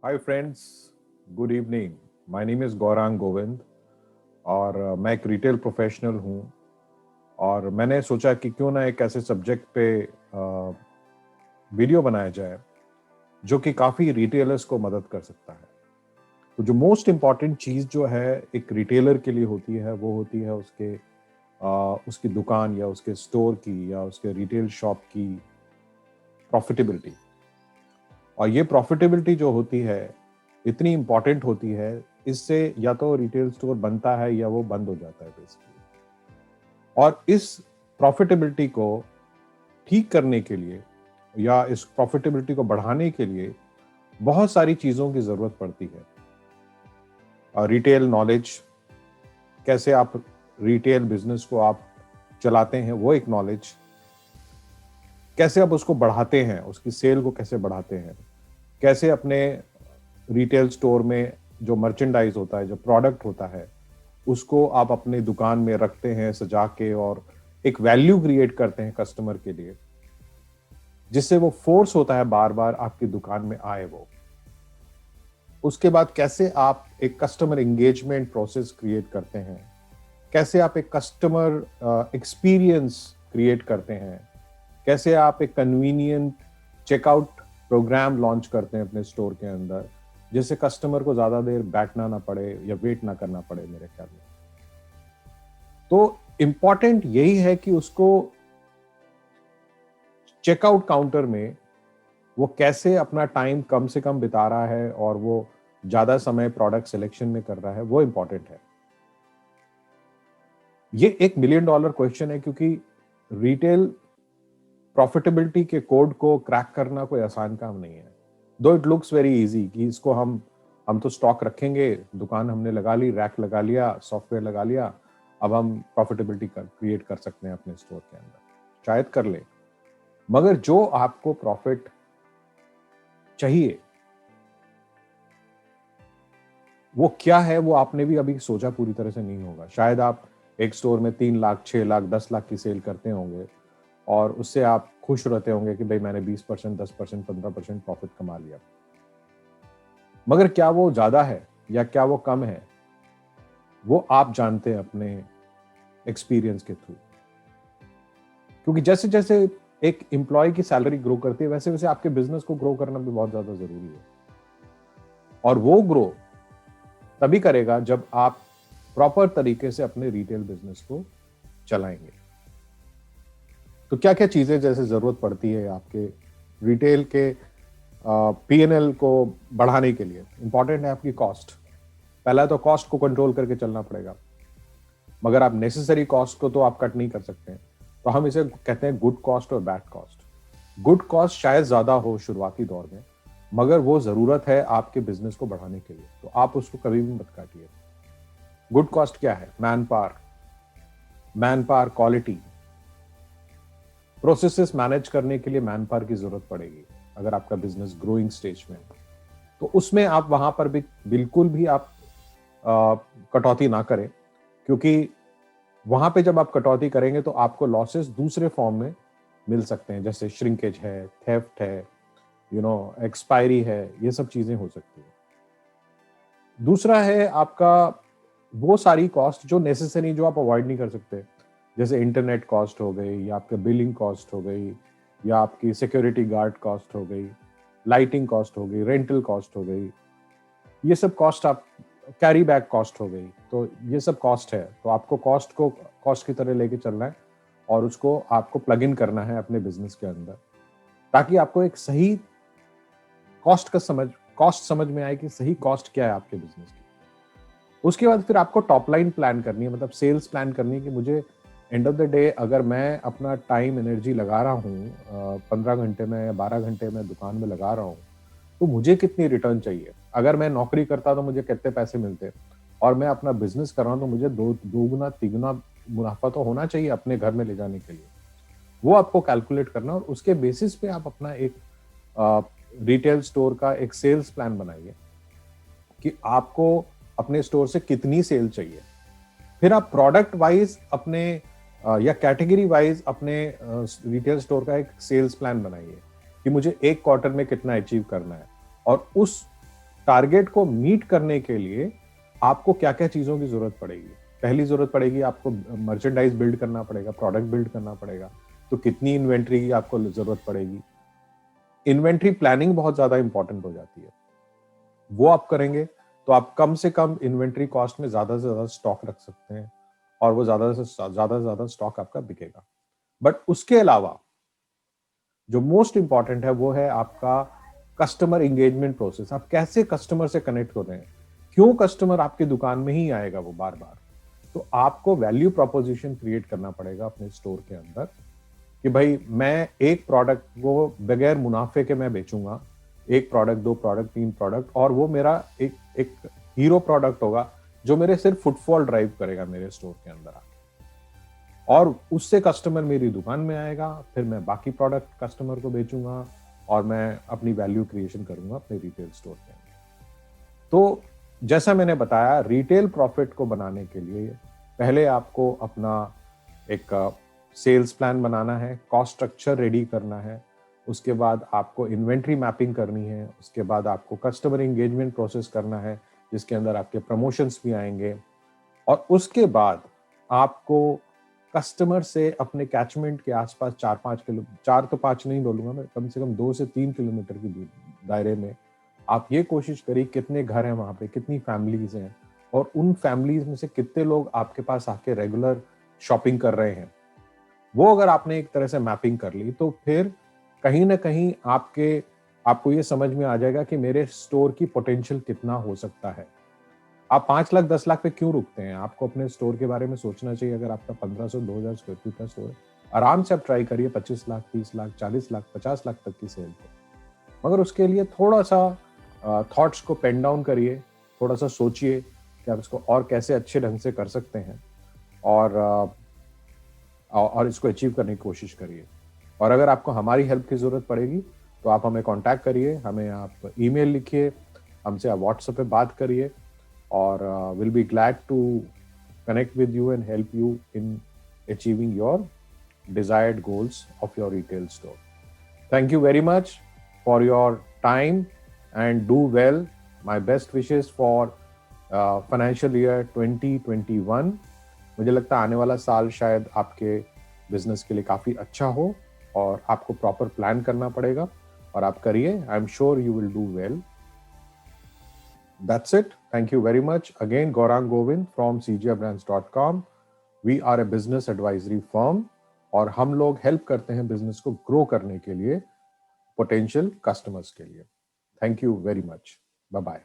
Hi friends, good evening. My name is Gaurang Govind और मैं एक रिटेल प्रोफेशनल हूँ। और मैंने सोचा कि क्यों ना एक ऐसे सब्जेक्ट पे वीडियो बनाया जाए जो कि काफ़ी रिटेलर्स को मदद कर सकता है। तो जो मोस्ट इम्पॉर्टेंट चीज़ जो है एक रिटेलर के लिए होती है वो होती है उसकी दुकान या उसके स्टोर की या उसके रिटेल शॉप की प्रॉफिटेबिलिटी। और ये प्रॉफिटेबिलिटी जो होती है इतनी इम्पॉर्टेंट होती है, इससे या तो रिटेल स्टोर बनता है या वो बंद हो जाता है बेसिकली। और इस प्रॉफिटेबिलिटी को ठीक करने के लिए या इस प्रॉफिटेबिलिटी को बढ़ाने के लिए बहुत सारी चीज़ों की ज़रूरत पड़ती है। रिटेल नॉलेज, कैसे आप रिटेल बिजनेस को आप चलाते हैं वो एक नॉलेज, कैसे आप उसको बढ़ाते हैं, उसकी सेल को कैसे बढ़ाते हैं, कैसे अपने रिटेल स्टोर में जो मर्चेंडाइज होता है, जो प्रोडक्ट होता है, उसको आप अपने दुकान में रखते हैं सजा के और एक वैल्यू क्रिएट करते हैं कस्टमर के लिए, जिससे वो फोर्स होता है बार बार आपकी दुकान में आए वो। उसके बाद कैसे आप एक कस्टमर एंगेजमेंट प्रोसेस क्रिएट करते हैं, कैसे आप एक कस्टमर एक्सपीरियंस क्रिएट करते हैं, कैसे आप एक कन्वीनियंट चेकआउट प्रोग्राम लॉन्च करते हैं अपने स्टोर के अंदर, जिससे कस्टमर को ज्यादा देर बैठना ना पड़े या वेट ना करना पड़े मेरे ख्याल में। तो इंपॉर्टेंट यही है कि उसको चेकआउट काउंटर में वो कैसे अपना टाइम कम से कम बिता रहा है और वो ज्यादा समय प्रोडक्ट सिलेक्शन में कर रहा है, वो इंपॉर्टेंट है। ये एक मिलियन डॉलर क्वेश्चन है, क्योंकि रिटेल प्रॉफिटेबिलिटी के कोड को क्रैक करना कोई आसान काम नहीं है। दो इट लुक्स वेरी इजी कि इसको हम तो स्टॉक रखेंगे, दुकान हमने लगा ली, रैक लगा लिया, सॉफ्टवेयर लगा लिया, अब हम प्रॉफिटेबिलिटी क्रिएट कर सकते हैं अपने स्टोर के अंदर। शायद कर ले, मगर जो आपको प्रॉफिट चाहिए वो क्या है, वो आपने भी अभी सोचा पूरी तरह से नहीं होगा। शायद आप एक स्टोर में 3 लाख, 6 लाख, 10 लाख की सेल करते होंगे और उससे आप खुश रहते होंगे कि भाई मैंने 20%, 10%, 15% प्रॉफिट कमा लिया। मगर क्या वो ज्यादा है या क्या वो कम है, वो आप जानते हैं अपने एक्सपीरियंस के थ्रू। क्योंकि जैसे जैसे एक एम्प्लॉय की सैलरी ग्रो करती है, वैसे वैसे आपके बिजनेस को ग्रो करना भी बहुत ज्यादा जरूरी है। और वो ग्रो तभी करेगा जब आप प्रॉपर तरीके से अपने रिटेल बिजनेस को चलाएंगे। तो क्या क्या चीजें जैसे जरूरत पड़ती है आपके रिटेल के पीएनएल को बढ़ाने के लिए? इंपॉर्टेंट है आपकी कॉस्ट। पहला तो कॉस्ट को कंट्रोल करके चलना पड़ेगा, मगर आप नेसेसरी कॉस्ट को तो आप कट नहीं कर सकते हैं। तो हम इसे कहते हैं गुड कॉस्ट और बैड कॉस्ट। गुड कॉस्ट शायद ज्यादा हो शुरुआती दौर में, मगर वो जरूरत है आपके बिजनेस को बढ़ाने के लिए, तो आप उसको कभी भी मत काटिए। गुड कॉस्ट क्या है? Man power, man power quality. Processes manage करने के लिए मैन पावर की जरूरत पड़ेगी अगर आपका बिजनेस ग्रोइंग स्टेज में है। तो उसमें आप वहां पर भी बिल्कुल भी आप कटौती ना करें, क्योंकि वहां पे जब आप कटौती करेंगे तो आपको लॉसेस दूसरे फॉर्म में मिल सकते हैं, जैसे श्रिंकेज है, थेफ्ट है, एक्सपायरी है, ये सब चीजें हो सकती है। दूसरा है आपका वो सारी कॉस्ट जो नेसेसरी, जो आप अवॉइड नहीं कर सकते, जैसे इंटरनेट कॉस्ट हो गई, या आपका बिलिंग कॉस्ट हो गई, या आपकी सिक्योरिटी गार्ड कॉस्ट हो गई, लाइटिंग कॉस्ट हो गई, रेंटल कॉस्ट हो गई। ये सब कॉस्ट आप, कैरी बैक कॉस्ट हो गई, तो ये सब कॉस्ट है। तो आपको कॉस्ट को कॉस्ट की तरह लेके चलना है और उसको आपको प्लग इन करना है अपने बिजनेस के अंदर, ताकि आपको एक सही कॉस्ट समझ में आए कि सही कॉस्ट क्या है आपके बिजनेस की। उसके बाद फिर आपको टॉप लाइन प्लान करनी है, मतलब सेल्स प्लान करनी है कि मुझे एंड ऑफ द डे अगर मैं अपना टाइम एनर्जी लगा रहा हूँ 15 घंटे में या 12 घंटे में दुकान में लगा रहा हूँ, तो मुझे कितनी रिटर्न चाहिए। अगर मैं नौकरी करता तो मुझे कितने पैसे मिलते, और मैं अपना बिजनेस कर रहा हूँ तो मुझे दो गुना तिगुना मुनाफा तो होना चाहिए अपने घर में ले जाने के लिए। वो आपको कैलकुलेट करना, और उसके बेसिस पे आप अपना एक रिटेल स्टोर का एक सेल्स प्लान बनाइए कि आपको अपने स्टोर से कितनी सेल चाहिए। फिर आप प्रोडक्ट वाइज अपने या कैटेगरी वाइज अपने रिटेल स्टोर का एक सेल्स प्लान बनाइए कि मुझे एक क्वार्टर में कितना अचीव करना है, और उस टारगेट को मीट करने के लिए आपको क्या क्या चीजों की जरूरत पड़ेगी? पहली जरूरत पड़ेगी, आपको मर्चेंडाइज बिल्ड करना पड़ेगा, प्रोडक्ट बिल्ड करना पड़ेगा। तो कितनी इन्वेंट्री की आपको जरूरत पड़ेगी? इन्वेंट्री प्लानिंग बहुत ज्यादा इंपॉर्टेंट हो जाती है। वो आप करेंगे तो आप कम से कम इन्वेंट्री कॉस्ट में ज्यादा से ज्यादा स्टॉक रख सकते हैं और वो ज्यादा स्टॉक आपका बिकेगा। बट उसके अलावा जो मोस्ट इंपॉर्टेंट है वो है आपका कस्टमर एंगेजमेंट प्रोसेस। आप कैसे कस्टमर से कनेक्ट हो रहे हैं, क्यों कस्टमर आपकी दुकान में ही आएगा वो बार बार। तो आपको वैल्यू प्रोपोजिशन क्रिएट करना पड़ेगा अपने स्टोर के अंदर कि भाई मैं एक प्रोडक्ट को बगैर मुनाफे के मैं बेचूंगा, एक प्रोडक्ट, दो प्रोडक्ट, तीन प्रोडक्ट, और वो मेरा एक एक हीरो प्रोडक्ट होगा जो मेरे सिर्फ फुटफॉल ड्राइव करेगा मेरे स्टोर के अंदर, और उससे कस्टमर मेरी दुकान में आएगा, फिर मैं बाकी प्रोडक्ट कस्टमर को बेचूंगा और मैं अपनी वैल्यू क्रिएशन करूंगा अपने रिटेल स्टोर के अंदर। तो जैसा मैंने बताया, रिटेल प्रॉफिट को बनाने के लिए पहले आपको अपना एक सेल्स प्लान बनाना है, कॉस्ट स्ट्रक्चर रेडी करना है, उसके बाद आपको इन्वेंट्री मैपिंग करनी है, उसके बाद आपको कस्टमर एंगेजमेंट प्रोसेस करना है जिसके अंदर आपके प्रमोशंस भी आएंगे, और उसके बाद आपको कस्टमर से अपने कैचमेंट के आसपास 4-5 किलो, 4 तो 5 नहीं बोलूंगा मैं, कम से कम 2 से 3 किलोमीटर की दायरे में आप ये कोशिश करिए कितने घर हैं वहां पे, कितनी फैमिलीज हैं, और उन फैमिलीज में से कितने लोग आपके पास आके रेगुलर शॉपिंग कर रहे हैं। वो अगर आपने एक तरह से मैपिंग कर ली तो फिर कहीं ना कहीं आपको ये समझ में आ जाएगा कि मेरे स्टोर की पोटेंशियल कितना हो सकता है। आप 5 लाख 10 लाख पे क्यों रुकते हैं? आपको अपने स्टोर के बारे में सोचना चाहिए। अगर आपका 1500-2000 स्क्वायर फीट का स्टोर है, आराम से आप ट्राई करिए 25 लाख, 30 लाख, 40 लाख, 50 लाख तक की सेल को। मगर उसके लिए थोड़ा सा थॉट्स को पेन डाउन करिए, थोड़ा सा सोचिए कि आप इसको और कैसे अच्छे ढंग से कर सकते हैं, और इसको अचीव करने की कोशिश करिए। और अगर आपको हमारी हेल्प की ज़रूरत पड़ेगी तो आप हमें कांटेक्ट करिए, हमें आप ईमेल लिखिए, हमसे आप व्हाट्सएप पे बात करिए, और will be glad to connect with you and help you in achieving your desired goals of your retail store. Thank you very much for your time and do well. My best wishes for financial year 2021. मुझे लगता है आने वाला साल शायद आपके business के लिए काफ़ी अच्छा हो, और आपको प्रॉपर प्लान करना पड़ेगा, और आप करिए। I am sure you will do well. That's it. Thank you very much. Again, Gaurang Govind from cgibrands.com. We are a business advisory firm, और हम लोग हेल्प करते हैं बिजनेस को ग्रो करने के लिए, पोटेंशियल कस्टमर्स के लिए। Thank you very much. Bye bye.